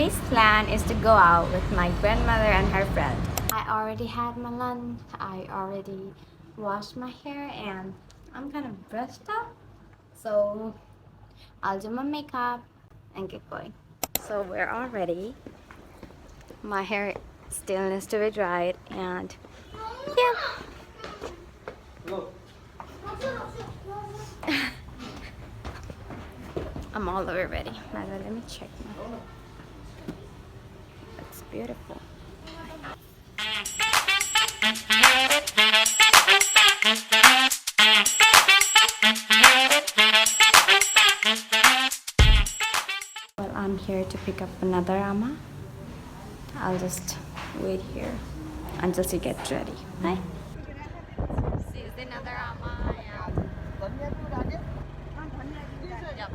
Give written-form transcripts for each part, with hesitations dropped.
Today's plan is to go out with my grandmother and her friend. I already had my lunch, I already washed my hair, and I'm kind of brushed up. So I'll do my makeup and get going. So we're all ready. My hair still needs to be dried, and yeah. I'm all over ready. Now let me check. It's beautiful. Well, I'm here to pick up another Ama. I'll just wait here until she gets ready. Bye. She's another Ama. Yep.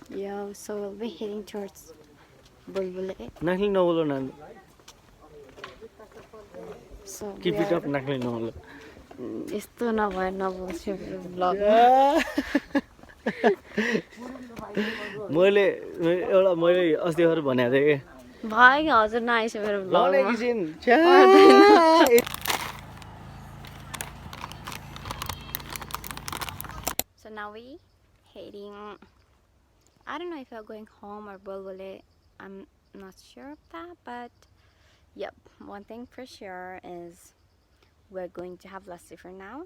Yo, so we'll be heading towards Bulbule. Nakli nolo nan. So Keep it up, nakli nolo. यस्तो नभए नबोल्छु vlog मैले अस्ति भएर भनेको थिएँ कि भयो कि हजुर नआइस मेरो भ्लगमा So now we heading, I don't know if we're going home or Bulbule. I'm not sure of that, but yep, one thing for sure is we're going to have lassi for now.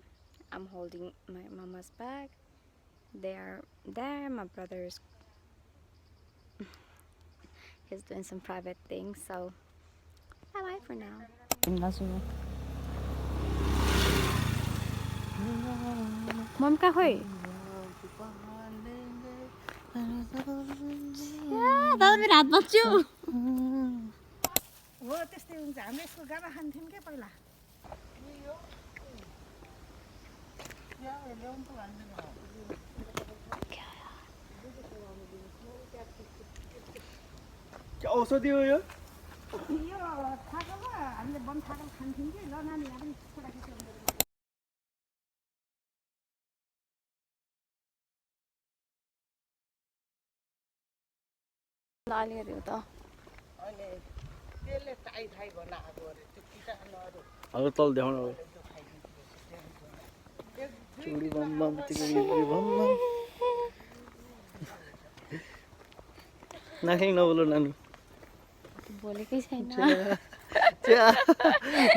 I'm holding my mama's bag. They're there. My brother's he's doing some private things, so bye bye for now. Mom ka hoy? दादा मेरो हात बच्यो हो त्यस्तै हुन्छ हामी यसको गाडा खान्थ्यौँ के पहिला क्या औषधि हो यो थाकल हामीले बन थाकल खान्थ्यौँ कि ल नानीलाई पनि छोराखिच्यो अलिकति हो त अहिले त्यसले टाइ थाइ बनाएको अरे त्यो किटाणुहरू अरू तल देखाउनु चुडी बम बम तिगरी बम बम नाख्ने नबोल्नु नानु बोलेकै छैन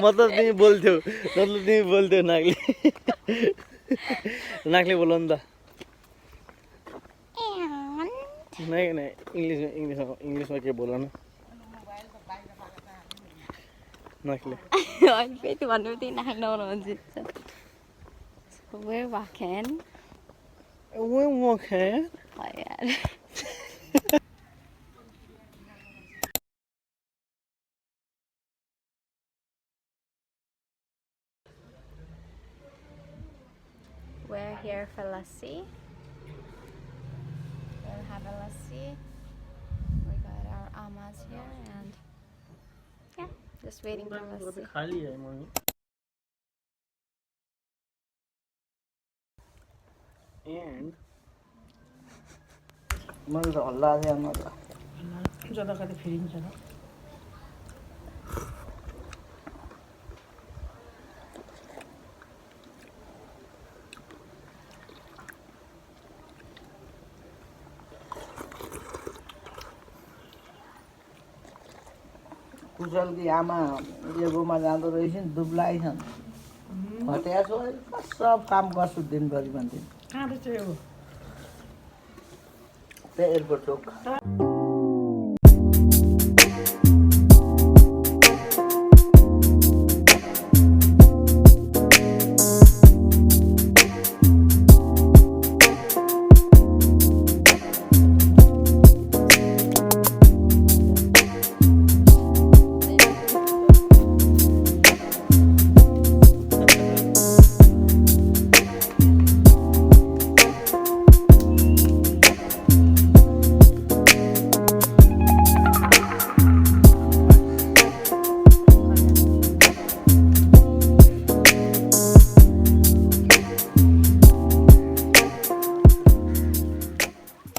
मतलब तिमी बोल्थ्यौ नाकले नाकले बोल नि त नहीं इंग्लिश में क्या बोला ना नाकले फेरि भन्नु त्यही नाक नहुनुहुन्छ So we're walking. Oh yeah. We're here for lassi. We'll have a lassi. Ama's here and yeah, just waiting for वो तो us. खाली है मम्मी and मैले त हल्ला आयो न त जताकतै फेरिन्छ र कुशलकी आमा एगोमा जाँदो रहेछ नि दुब्लाई छन् हटिया छु सब काम गर्छु दिनभरि भन्थे कहाँ रहेछ यो त्यहाँ airport Chowk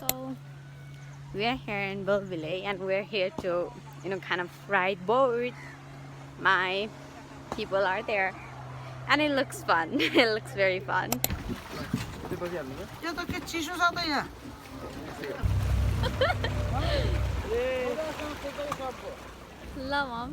So we're here in Bulbile and we're here to, kind of ride boat. My people are there and it looks fun. It looks very fun. यो त के चिसो छ त यहाँ Love mom.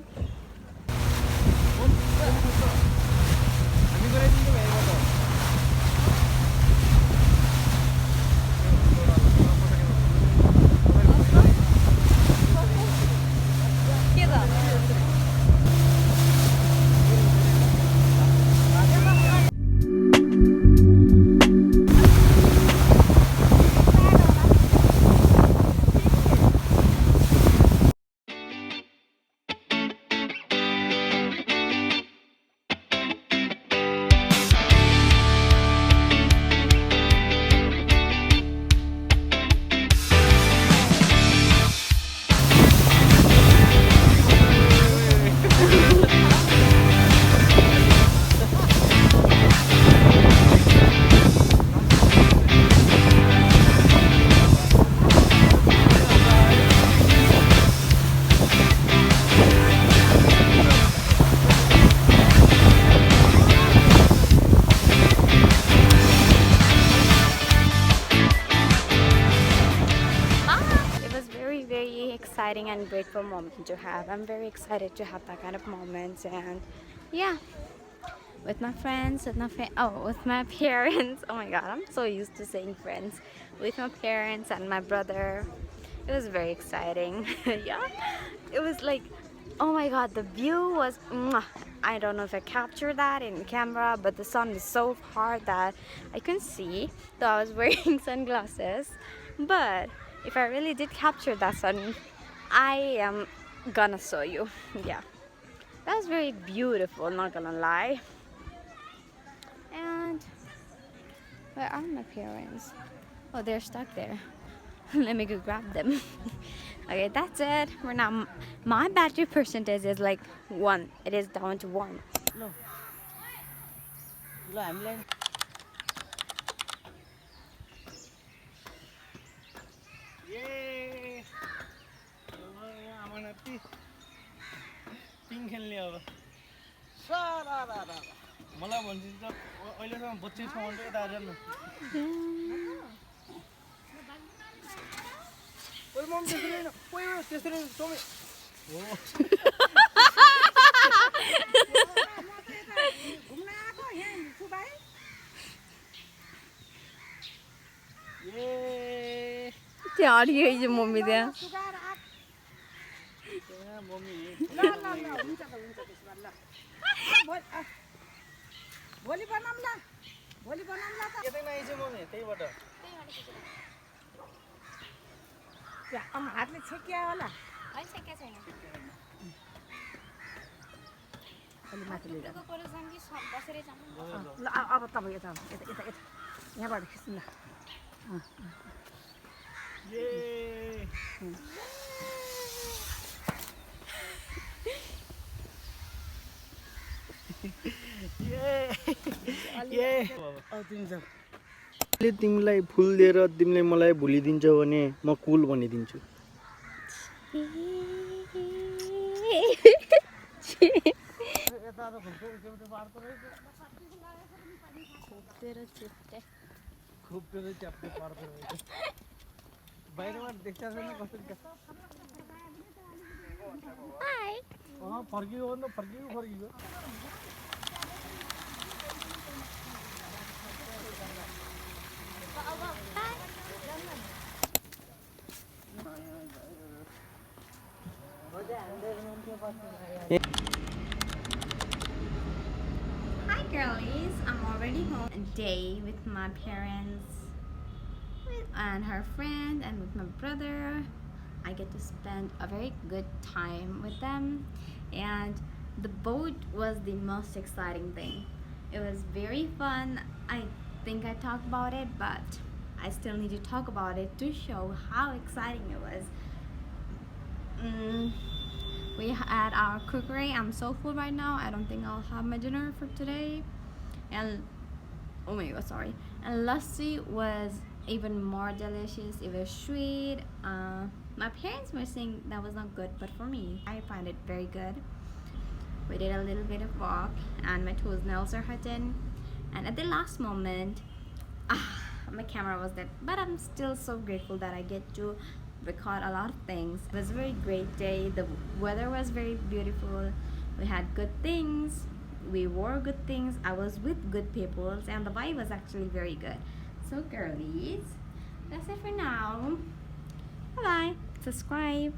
It was very, very exciting and grateful moment to have. I'm very excited to have that kind of moments and yeah, with my friends, with my parents. Oh my god, I'm so used to saying friends. With my parents and my brother. It was very exciting. Yeah, it was like, oh my god, the view was mwah. I don't know if I captured that in camera, but the sun is so hard that I couldn't see, though I was wearing sunglasses. But if I really did capture that sun, I am gonna show you. Yeah, that was very beautiful, not gonna lie. And where are my parents? Oh, they're stuck there. Let me go grab them. Okay, that's it. We're now. My battery percentage is like 1. It is down to 1. ल ल हामीलाई ये आमा नाति पिङ खेल्ने अब सारा मलाई भन्छ त अहिलेसम्म बच्चे ठाउँ यता आएर न ओइ मम त्यसरी हैन ओइ त्यसरी तपाईँ हो घुम्न आएको यहाँ छु भाइ ए त्यहाँ अडियो मम्मी त्यहाँ सुगाएर आएको त्यहाँ मम्मी ल ल ल हुन्छ त हुन्छ त्यसो भए ल भोलि बनाऊँ ल भोलि बनाऊँ ल त यतै नआइज मम्मी त्यहीबाट हातले छेकिया होला अलि माथि लिएर ल अब तपाईँ यता यता यता यता यहाँबाट खिच्नु ल ये तिमीलाई फुल दिएर तिमीले मलाई भुलिदिन्छौ भने म कुल भनिदिन्छु। बाहिरबाट देख्छ कसरी फर्कियो भन्दा फर्कियो Hi girlies, I'm already home a day with my parents and her friend and with my brother. I get to spend a very good time with them, and the boat was the most exciting thing. It was very fun. I think I talked about it, but I still need to talk about it to show how exciting it was. We had our cookery. I'm so full right now. I don't think I'll have my dinner for today. And oh my god, sorry. And lassi was even more delicious. It was sweet. My parents were saying that was not good, but for me, I find it very good. We did a little bit of walk, and my toes nails are hurting. And at the last moment, my camera was dead. But I'm still so grateful that I get to record a lot of things. It was a very great day. The weather was very beautiful. We had good things. We wore good things. I was with good people, and the vibe was actually very good. So girlies, that's it for now. Bye bye. Subscribe.